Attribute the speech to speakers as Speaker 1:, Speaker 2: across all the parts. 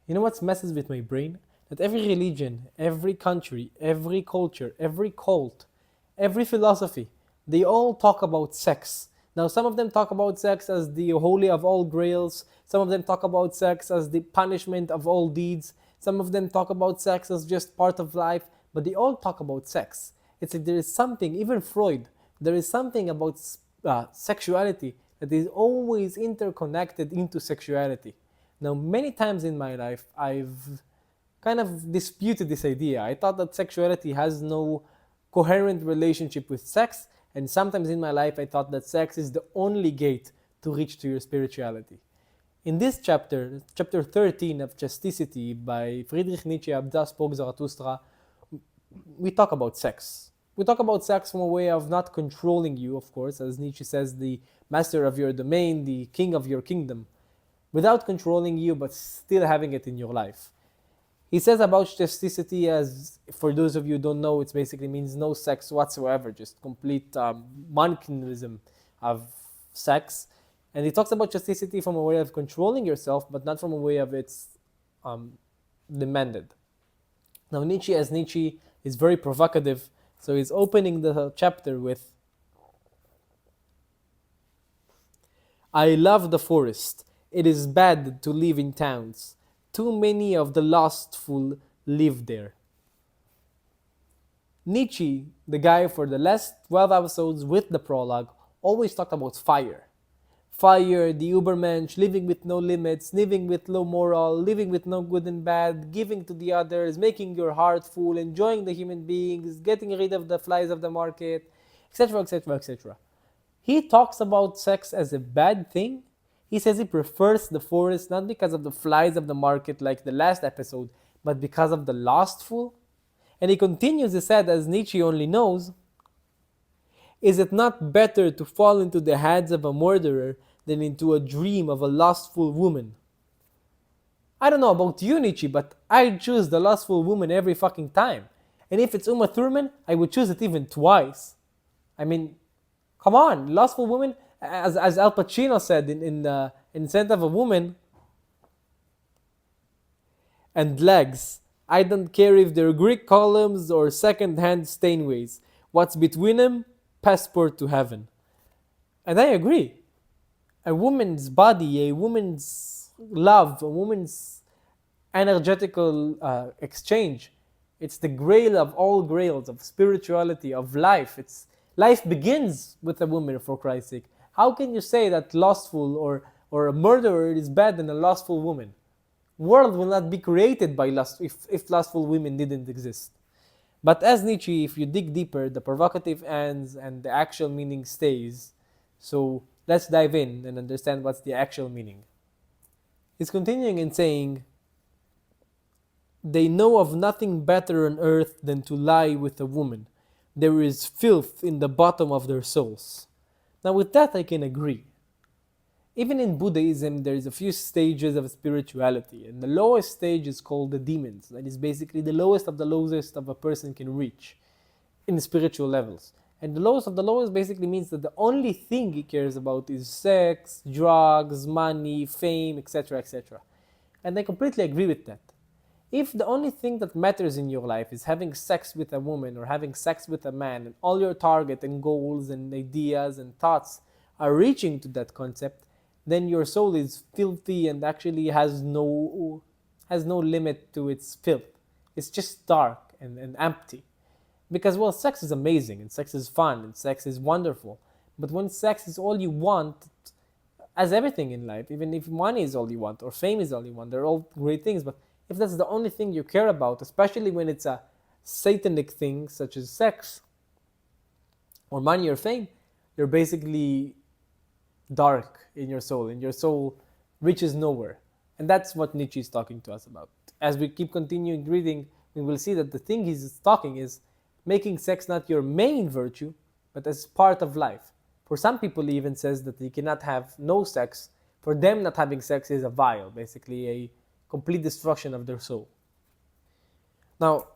Speaker 1: You know what messes with my brain? That every religion, every country, every culture, every cult, every philosophy, they all talk about sex. Now, some of them talk about sex as the holy of all grails. Some of them talk about sex as the punishment of all deeds. Some of them talk about sex as just part of life. But they all talk about sex. It's like there is something, even Freud, there is something about sexuality that is always interconnected into sexuality. Now, many times in my life, I've kind of disputed this idea. I thought that sexuality has no coherent relationship with sex, and sometimes in my life, I thought that sex is the only gate to reach to your spirituality. In this chapter, chapter 13 of Chastity by Friedrich Nietzsche of Thus Spoke Zarathustra, we talk about sex. We talk about sex from a way of not controlling you, of course, as Nietzsche says, the master of your domain, the king of your kingdom, without controlling you, but still having it in your life. He says about chastity, as for those of you who don't know, it basically means no sex whatsoever, just complete monkinism of sex. And he talks about chastity from a way of controlling yourself, but not from a way of it's demanded. Now, Nietzsche, as Nietzsche, is very provocative, so he's opening the chapter with, I love the forest. It is bad to live in towns. Too many of the lustful live there. Nietzsche, the guy for the last 12 episodes with the prologue, always talked about fire. Fire, the Ubermensch, living with no limits, living with low moral, living with no good and bad, giving to the others, making your heart full, enjoying the human beings, getting rid of the flies of the market, etc., etc., etc. He talks about sex as a bad thing. He says he prefers the forest not because of the flies of the market like the last episode, but because of the lustful. And he continues, he said, as Nietzsche only knows, is it not better to fall into the hands of a murderer than into a dream of a lustful woman? I don't know about you, Nietzsche, but I choose the lustful woman every fucking time. And if it's Uma Thurman, I would choose it even twice. I mean, come on, lustful woman, as Al Pacino said in Scent of a Woman, and legs. I don't care if they're Greek columns or second-hand Steinways. What's between them? Passport to heaven. And I agree. A woman's body, a woman's love, a woman's energetical exchange, it's the grail of all grails, of spirituality, of life. Life begins with a woman, for Christ's sake. How can you say that lustful or a murderer is better than a lustful woman? World will not be created by lust if lustful women didn't exist. But as Nietzsche, if you dig deeper, the provocative ends and the actual meaning stays. So let's dive in and understand what's the actual meaning. He's continuing in saying, they know of nothing better on earth than to lie with a woman. There is filth in the bottom of their souls. Now with that I can agree. Even in Buddhism, there is a few stages of spirituality, and the lowest stage is called the demons. That is basically the lowest of the lowest of a person can reach in spiritual levels. And the lowest of the lowest basically means that the only thing he cares about is sex, drugs, money, fame, etc., etc. And I completely agree with that. If the only thing that matters in your life is having sex with a woman or having sex with a man, and all your target and goals and ideas and thoughts are reaching to that concept, then your soul is filthy and actually has no limit to its filth. It's just dark and empty. Because, well, sex is amazing and sex is fun and sex is wonderful. But when sex is all you want, as everything in life, even if money is all you want or fame is all you want, they're all great things. But if that's the only thing you care about, especially when it's a satanic thing such as sex or money or fame, you're basically dark in your soul, and your soul reaches nowhere. And that's what Nietzsche is talking to us about. As we keep continuing reading, we will see that the thing he's talking is making sex not your main virtue, but as part of life. For some people, he even says that they cannot have no sex. For them, not having sex is a vile, basically a complete destruction of their soul. Now,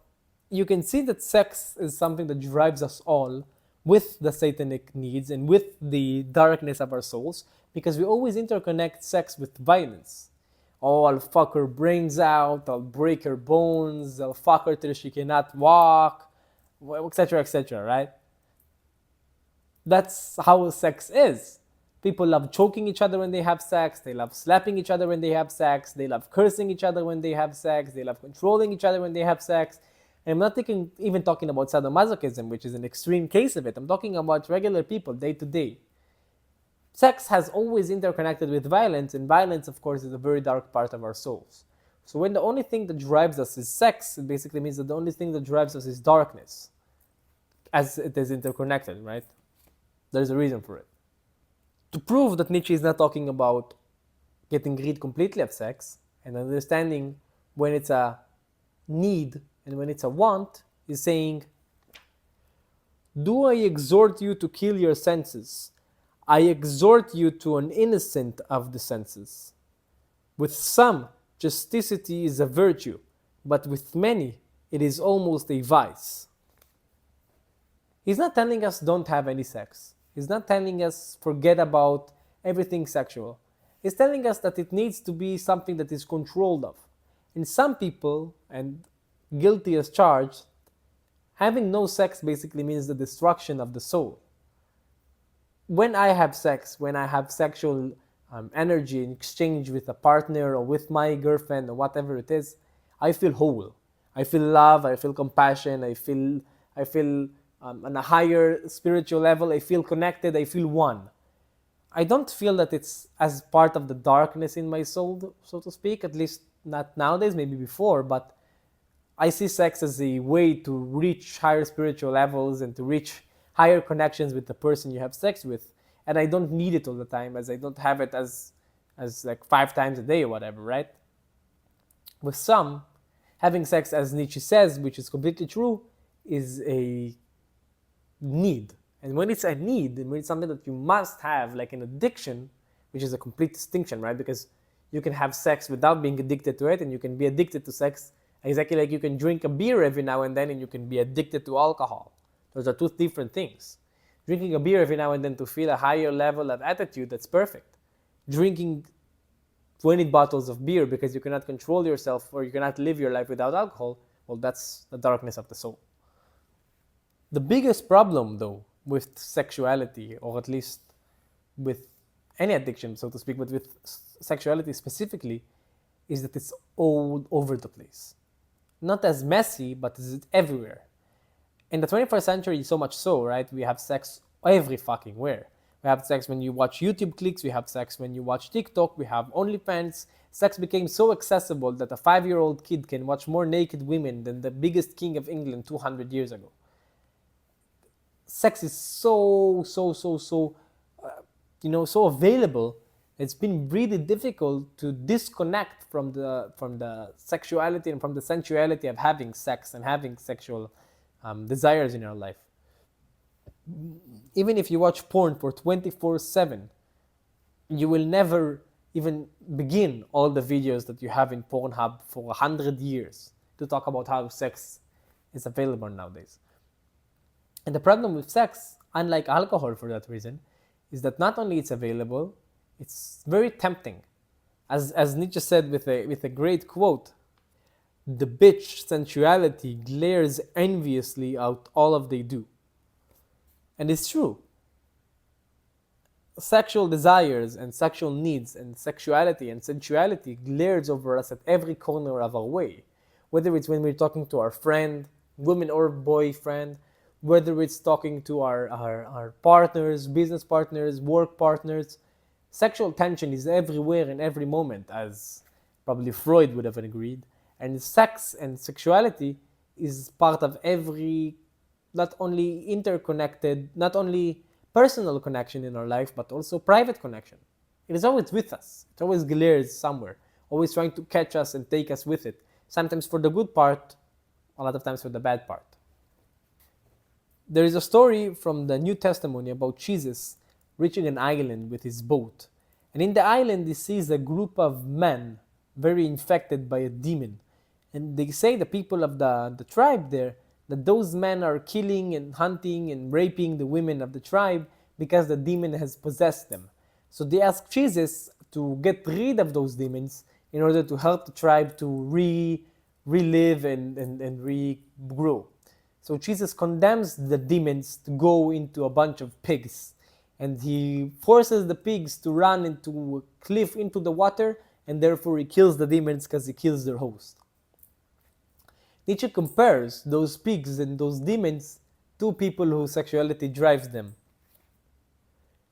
Speaker 1: you can see that sex is something that drives us all with the satanic needs and with the darkness of our souls, because we always interconnect sex with violence. Oh, I'll fuck her brains out, I'll break her bones, I'll fuck her till she cannot walk, etc., etc., right? That's how sex is. People love choking each other when they have sex, they love slapping each other when they have sex, they love cursing each other when they have sex, they love controlling each other when they have sex. And I'm not even talking about sadomasochism, which is an extreme case of it. I'm talking about regular people, day to day. Sex has always interconnected with violence, and violence, of course, is a very dark part of our souls. So when the only thing that drives us is sex, it basically means that the only thing that drives us is darkness, as it is interconnected, right? There's a reason for it. To prove that Nietzsche is not talking about getting rid completely of sex and understanding when it's a need and when it's a want, is saying, do I exhort you to kill your senses? I exhort you to an innocent of the senses. With some, chastity is a virtue, but with many, it is almost a vice. He's not telling us don't have any sex. He's not telling us forget about everything sexual. He's telling us that it needs to be something that is controlled of. In some people, and guilty as charged, having no sex basically means the destruction of the soul. When I have sex, when I have sexual energy in exchange with a partner or with my girlfriend or whatever it is, I feel whole. I feel love, I feel compassion, I feel on a higher spiritual level, I feel connected, I feel one. I don't feel that it's as part of the darkness in my soul, so to speak, at least not nowadays, maybe before, but I see sex as a way to reach higher spiritual levels and to reach higher connections with the person you have sex with. And I don't need it all the time, as I don't have it as like 5 times a day or whatever, right? With some, having sex, as Nietzsche says, which is completely true, is a need. And when it's a need, and when it's something that you must have, like an addiction, which is a complete distinction, right? Because you can have sex without being addicted to it, and you can be addicted to sex exactly like you can drink a beer every now and then, and you can be addicted to alcohol. Those are two different things. Drinking a beer every now and then to feel a higher level of attitude, that's perfect. Drinking 20 bottles of beer because you cannot control yourself or you cannot live your life without alcohol, well, that's the darkness of the soul. The biggest problem, though, with sexuality, or at least with any addiction, so to speak, but with sexuality specifically, is that it's all over the place. Not as messy, but it's everywhere. In the 21st century, so much so, right? We have sex every fucking where. We have sex when you watch YouTube clicks, we have sex when you watch TikTok, we have OnlyFans. Sex became so accessible that a 5-year-old kid can watch more naked women than the biggest king of England 200 years ago. Sex is so available. It's been really difficult to disconnect from the sexuality and from the sensuality of having sex and having sexual desires in our life. Even if you watch porn for 24/7, you will never even begin all the videos that you have in Pornhub for 100 years to talk about how sex is available nowadays. And the problem with sex, unlike alcohol for that reason, is that not only it's available, it's very tempting. As Nietzsche said with a great quote, the bitch sensuality glares enviously out all of they do. And it's true. Sexual desires and sexual needs and sexuality and sensuality glares over us at every corner of our way. Whether it's when we're talking to our friend, woman or boyfriend, whether it's talking to our partners, business partners, work partners. Sexual tension is everywhere in every moment, as probably Freud would have agreed. And sex and sexuality is part of every, not only interconnected, not only personal connection in our life, but also private connection. It is always with us. It always glares somewhere, always trying to catch us and take us with it. Sometimes for the good part, a lot of times for the bad part. There is a story from the New Testament about Jesus reaching an island with his boat. And in the island, he sees a group of men very infected by a demon. And they say, the people of the tribe there, that those men are killing and hunting and raping the women of the tribe because the demon has possessed them. So they ask Jesus to get rid of those demons in order to help the tribe to relive and regrow. So Jesus condemns the demons to go into a bunch of pigs, and he forces the pigs to run into a cliff into the water, and therefore he kills the demons because he kills their host. Nietzsche compares those pigs and those demons to people whose sexuality drives them.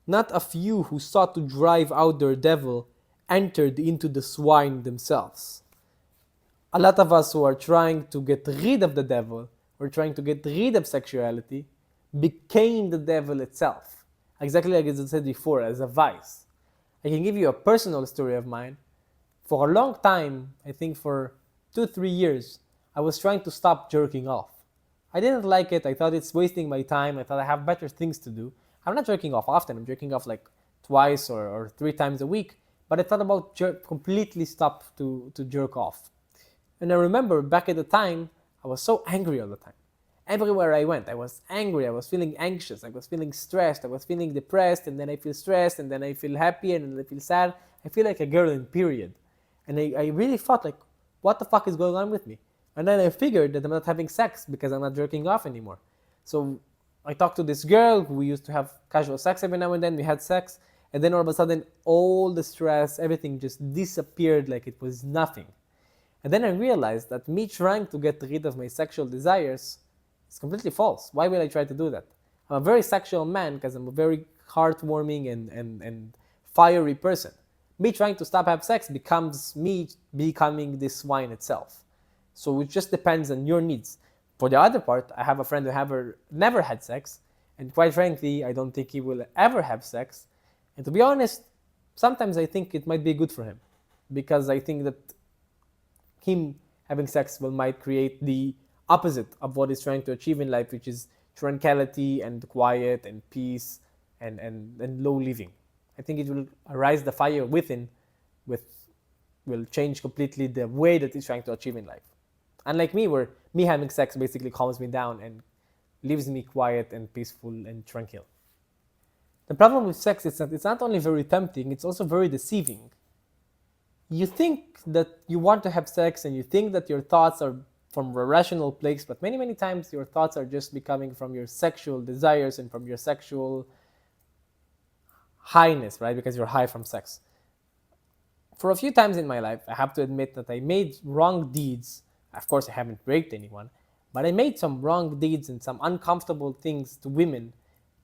Speaker 1: Not a few who sought to drive out their devil entered into the swine themselves. A lot of us who are trying to get rid of the devil, or trying to get rid of sexuality, became the devil itself. Exactly like I said before, as a vice. I can give you a personal story of mine. For a long time, I think for 2-3 years, I was trying to stop jerking off. I didn't like it. I thought it's wasting my time. I thought I have better things to do. I'm not jerking off often. I'm jerking off like twice or 3 times a week. But I thought about completely stop to jerk off. And I remember back at the time, I was so angry all the time. Everywhere I went, I was angry. I was feeling anxious. I was feeling stressed. I was feeling depressed. And then I feel stressed. And then I feel happy. And then I feel sad. I feel like a girl in period. And I really thought like, what the fuck is going on with me? And then I figured that I'm not having sex because I'm not jerking off anymore. So I talked to this girl who we used to have casual sex every now and then. We had sex. And then all of a sudden, all the stress, everything just disappeared like it was nothing. And then I realized that me trying to get rid of my sexual desires is completely false. Why would I try to do that? I'm a very sexual man because I'm a very heartwarming and fiery person. Me trying to stop have sex becomes me becoming this swine itself. So it just depends on your needs. For the other part, I have a friend who never had sex, and quite frankly, I don't think he will ever have sex. And to be honest, sometimes I think it might be good for him, because I think that him having sex might create the opposite of what he's trying to achieve in life, which is tranquility and quiet and peace and low living. I think it will arise the fire within, will change completely the way that he's trying to achieve in life. Unlike me, where me having sex basically calms me down and leaves me quiet and peaceful and tranquil. The problem with sex is that it's not only very tempting, it's also very deceiving. You think that you want to have sex and you think that your thoughts are from a rational place, but many, many times your thoughts are just becoming from your sexual desires and from your sexual highness, right? Because you're high from sex. For a few times in my life, I have to admit that I made wrong deeds. Of course, I haven't raped anyone, but I made some wrong deeds and some uncomfortable things to women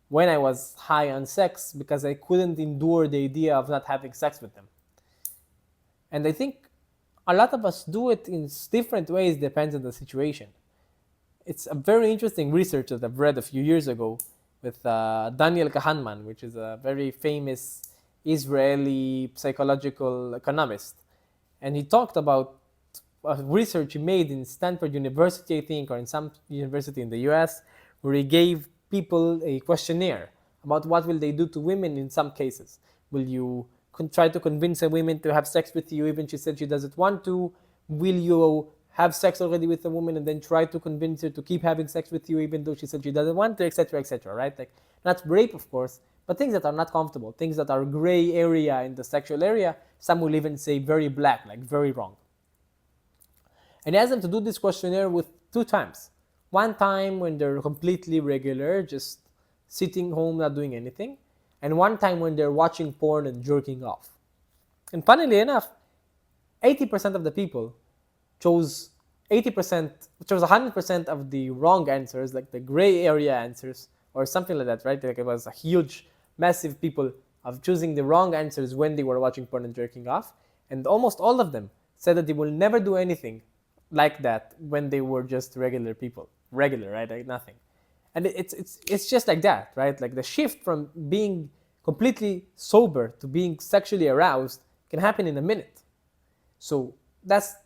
Speaker 1: when I was high on sex because I couldn't endure the idea of not having sex with them. And I think a lot of us do it in different ways, depends on the situation. It's a very interesting research that I've read a few years ago with Daniel Kahneman, which is a very famous Israeli psychological economist. And he talked about a research he made in Stanford University, I think, or in some university in the US, where he gave people a questionnaire about what will they do to women in some cases. Will you try to convince a woman to have sex with you even she said she doesn't want to? Will you have sex already with a woman and then try to convince her to keep having sex with you even though she said she doesn't want to, etc., right? Like, not rape, of course, but things that are not comfortable, things that are gray area in the sexual area. Some will even say very black, like very wrong. And he asked them to do this questionnaire with 2 times. One time when they're completely regular, just sitting home, not doing anything. And one time when they're watching porn and jerking off. And funnily enough, 80% of the people chose 100% of the wrong answers, like the gray area answers, or something like that, right? Like it was a huge, massive people of choosing the wrong answers when they were watching porn and jerking off. And almost all of them said that they will never do anything like that when they were just regular people. Regular, right? Like nothing. And it's just like that, right? Like the shift from being completely sober to being sexually aroused can happen in a minute. So that's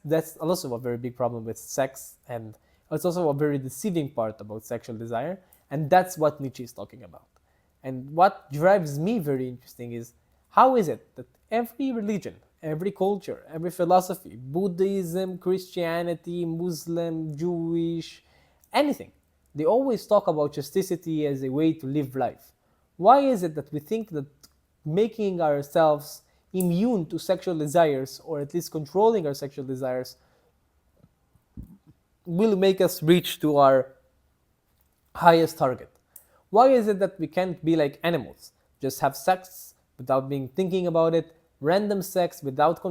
Speaker 1: also a very big problem with sex, and it's also a very deceiving part about sexual desire, and that's what Nietzsche is talking about. And what drives me very interesting is how is it that every religion, every culture, every philosophy, Buddhism, Christianity, Muslim, Jewish, anything, they always talk about chastity as a way to live life. Why is it that we think that making ourselves immune to sexual desires, or at least controlling our sexual desires, will make us reach to our highest target. Why is it that we can't be like animals? Just have sex without being thinking about it, random sex without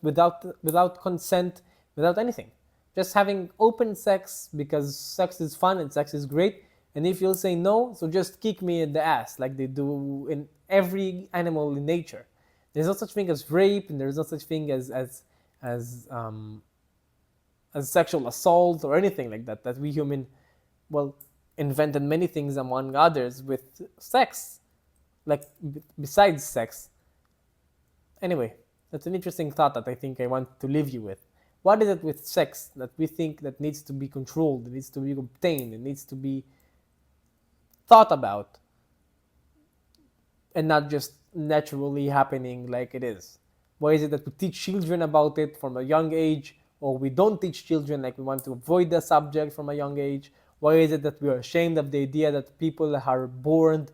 Speaker 1: without consent, without anything. Just having open sex because sex is fun and sex is great. And if you'll say no, so just kick me in the ass like they do in every animal in nature. There's no such thing as rape, and there's no such thing as as sexual assault or anything like that. That we human, well, invented many things among others with sex, like besides sex. Anyway, that's an interesting thought that I think I want to leave you with. What is it with sex that we think that needs to be controlled, it needs to be obtained, it needs to be thought about, and not just naturally happening like it is? Why is it that we teach children about it from a young age, or we don't teach children, like we want to avoid the subject from a young age? Why is it that we are ashamed of the idea that people are born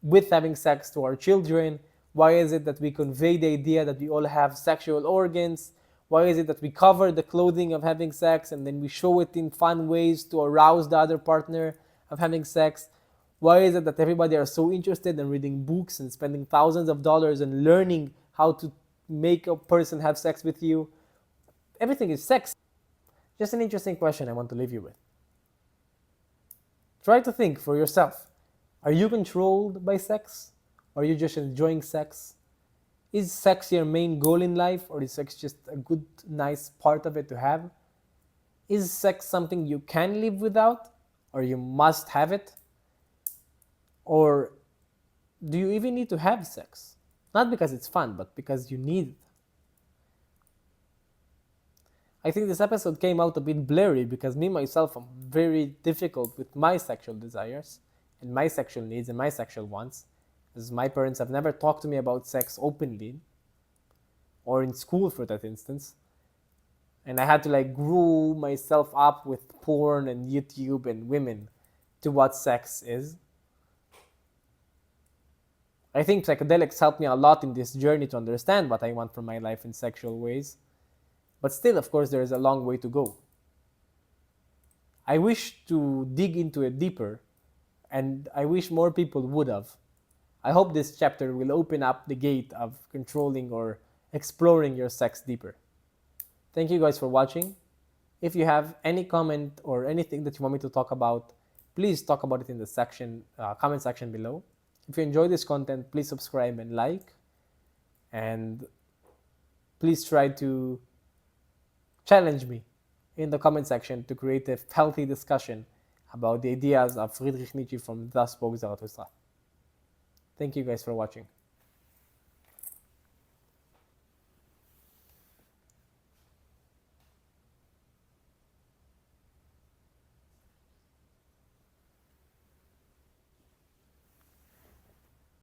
Speaker 1: with having sex to our children? Why is it that we convey the idea that we all have sexual organs? Why is it that we cover the clothing of having sex and then we show it in fun ways to arouse the other partner of having sex? Why is it that everybody are so interested in reading books and spending thousands of dollars and learning how to make a person have sex with you? Everything is sex. Just an interesting question I want to leave you with. Try to think for yourself. Are you controlled by sex? Or are you just enjoying sex? Is sex your main goal in life, or is sex just a good, nice part of it to have? Is sex something you can live without, or you must have it? Or do you even need to have sex? Not because it's fun, but because you need it. I think this episode came out a bit blurry because me myself am very difficult with my sexual desires and my sexual needs and my sexual wants, as my parents have never talked to me about sex openly, or in school for that instance. And I had to like grow myself up with porn and YouTube and women to what sex is. I think psychedelics helped me a lot in this journey to understand what I want from my life in sexual ways. But still, of course, there is a long way to go. I wish to dig into it deeper, and I wish more people would have. I hope this chapter will open up the gate of controlling or exploring your sex deeper. Thank you guys for watching. If you have any comment or anything that you want me to talk about, please talk about it in the comment section below. If you enjoy this content, please subscribe and like. And please try to challenge me in the comment section to create a healthy discussion about the ideas of Friedrich Nietzsche from Thus Spoke Zarathustra. Thank you guys for watching.